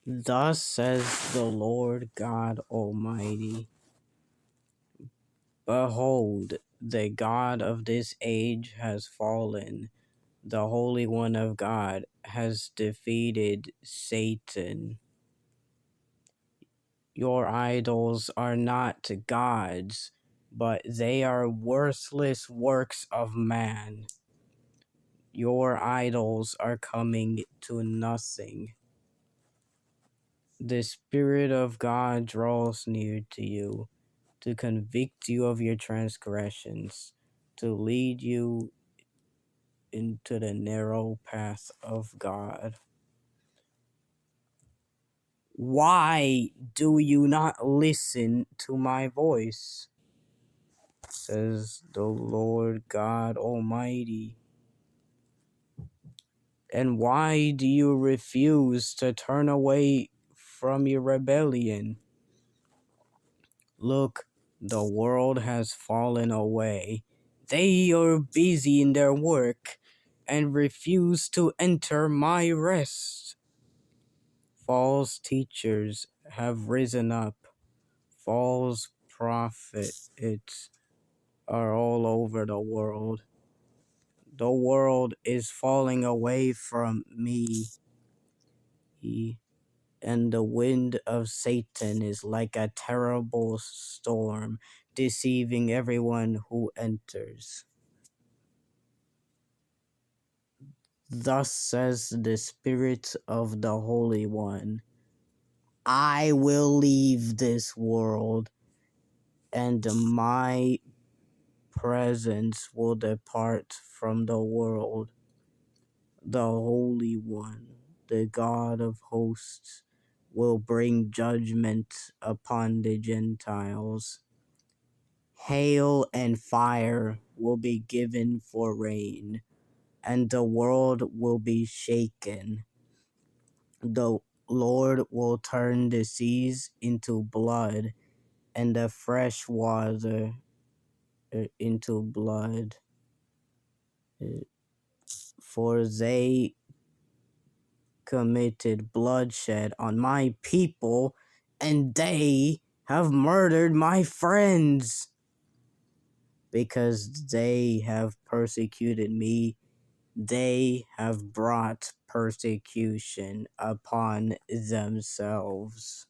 Thus says the Lord God Almighty, behold, the God of this age has fallen, the Holy One of God has defeated Satan. Your idols are not gods, but they are worthless works of man. Your idols are coming to nothing. The Spirit of God draws near to you to convict you of your transgressions, to lead you into the narrow path of God. Why do you not listen to my voice? Says the Lord God Almighty. And why do you refuse to turn away from your rebellion? Look, the world has fallen away. They are busy in their work and refuse to enter my rest. False teachers have risen up. False prophets are all over the world. The world is falling away from me, and the wind of Satan is like a terrible storm, deceiving everyone who enters. Thus says the Spirit of the Holy One, I will leave this world, and my presence will depart from the world. The Holy One, the God of hosts, will bring judgment upon the Gentiles. Hail and fire will be given for rain, and the world will be shaken. The Lord will turn the seas into blood, and the fresh water into blood. For they committed bloodshed on my people, and they have murdered my friends. Because they have persecuted me, they have brought persecution upon themselves.